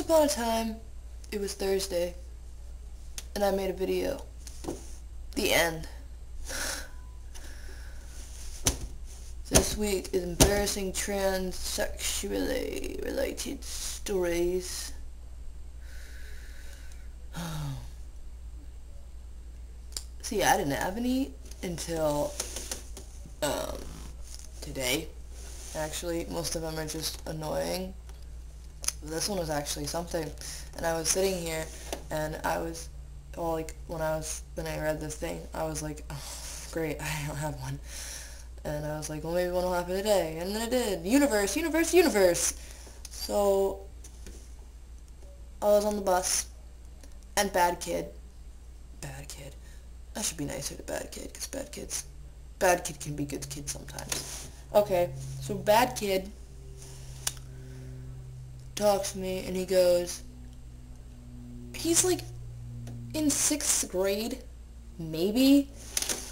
upon a time, it was Thursday, and I made a video. The end. This week is embarrassing transsexually related stories. See, I didn't have any until today. Actually, most of them are just annoying. This one was actually something. And I was sitting here, and I was, well, like, when I read this thing, I was like, oh, great, I don't have one. And I was like, well, maybe one will happen today. And then it did. Universe, universe, universe. So, I was on the bus, and bad kid. I should be nicer to bad kid, because bad kid can be good kid sometimes. Okay, so bad kid talks to me, and he goes, he's like in 6th grade, maybe?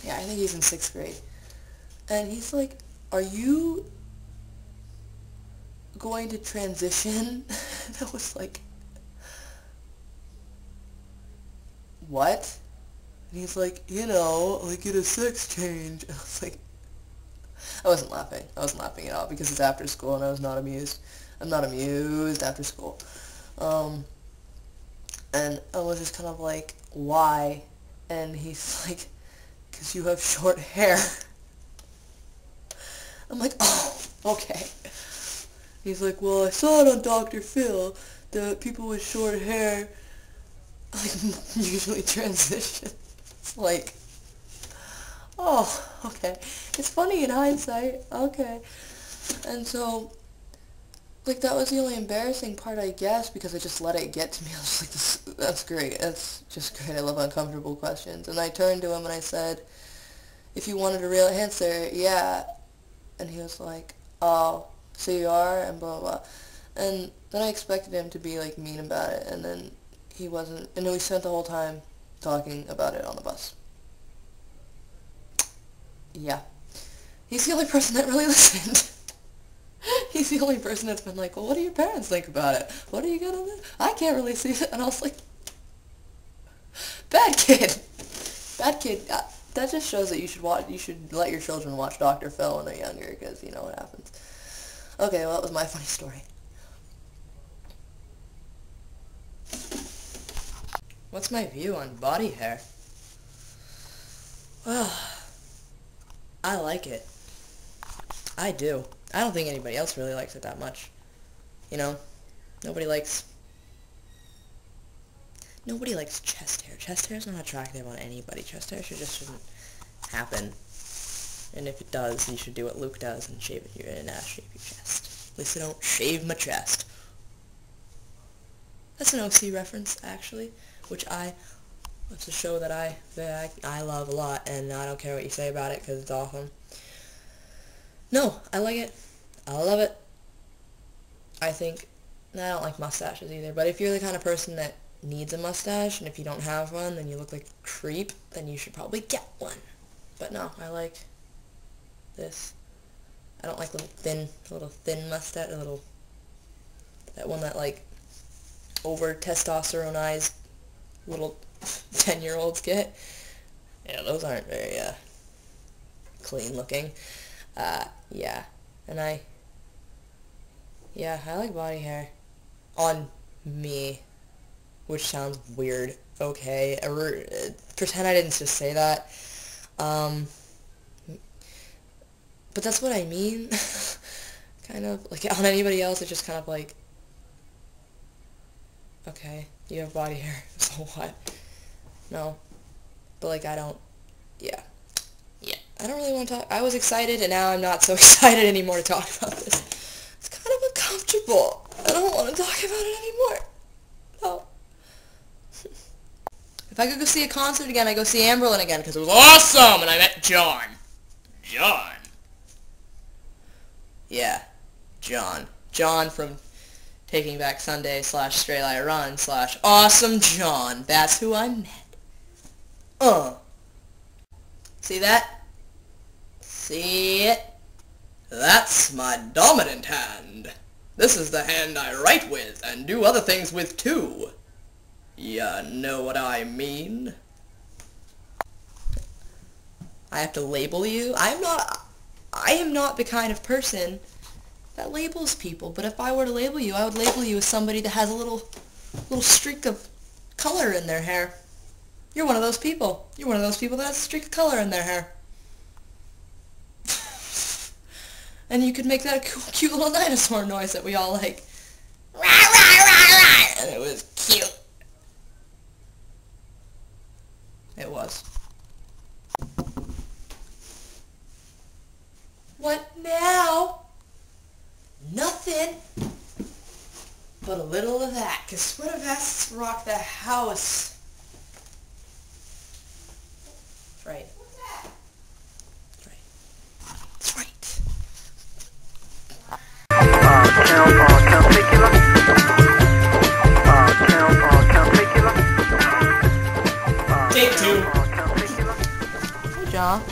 Yeah, I think he's in 6th grade. And he's like, are you going to transition? And I was like, what? And he's like, you know, like get a sex change. And I was like, I wasn't laughing. I wasn't laughing at all because it's after school and I was not amused. I'm not amused after school. And I was just kind of like, why? And he's like, because you have short hair. I'm like, oh, okay. He's like, well, I saw it on Dr. Phil that people with short hair like usually transition. It's like, oh, okay. It's funny in hindsight. Okay. And so, like, that was the only embarrassing part, I guess, because I just let it get to me. I was like, that's great. That's just great. I love uncomfortable questions. And I turned to him and I said, if you wanted a real answer, yeah. And he was like, oh, so you are? And blah, blah, blah. And then I expected him to be, like, mean about it. And then he wasn't. And then we spent the whole time talking about it on the bus. Yeah. He's the only person that really listened. He's the only person that's been like, well, what do your parents think about it? What are you gonna do? I can't really see it. And I was like, bad kid. Bad kid. That just shows that you should let your children watch Dr. Phil when they're younger, because you know what happens. Okay, well, that was my funny story. What's my view on body hair? Well, I like it. I do. I don't think anybody else really likes it that much. You know, nobody likes chest hair. Chest hair is not attractive on anybody. Chest hair shouldn't happen. And if it does, you should do what Luke does and shave your shave your chest. At least I don't shave my chest. That's an OC reference, actually, which it's a show that I love a lot, and I don't care what you say about it because it's awesome. No, I like it. I love it. I don't like mustaches either, but if you're the kind of person that needs a mustache, and if you don't have one, then you look like a creep, then you should probably get one. But no, I like this. I don't like little thin mustache, that one that, like, over testosteronized little 10-year-olds get. Yeah, those aren't very, clean looking. Yeah. And I like body hair. On me. Which sounds weird. Okay. Pretend I didn't just say that. But that's what I mean. Kind of. Like, on anybody else, it's just kind of like, okay, you have body hair, so what? No. But, like, I don't, yeah. I don't really want to talk. I was excited, and now I'm not so excited anymore to talk about this. It's kind of uncomfortable. I don't want to talk about it anymore. No. If I could go see a concert again, I'd go see Amberlin again, because it was awesome, and I met John. Yeah, John. John from Taking Back Sunday / Straight Lie Run / Awesome John. That's who I met. See that? See it? That's my dominant hand. This is the hand I write with and do other things with too. Ya know what I mean? I have to label you? I am not the kind of person that labels people, but if I were to label you, I would label you as somebody that has a little streak of color in their hair. You're one of those people. You're one of those people that has a streak of color in their hair. And you could make that a cute little dinosaur noise that we all like. Rah, rah, rah, rah. And it was cute. It was. What now? Nothing. But a little of that, because sweater vests rock the house. That's right. What's that? That's right. That's right. Take two. Hey, John.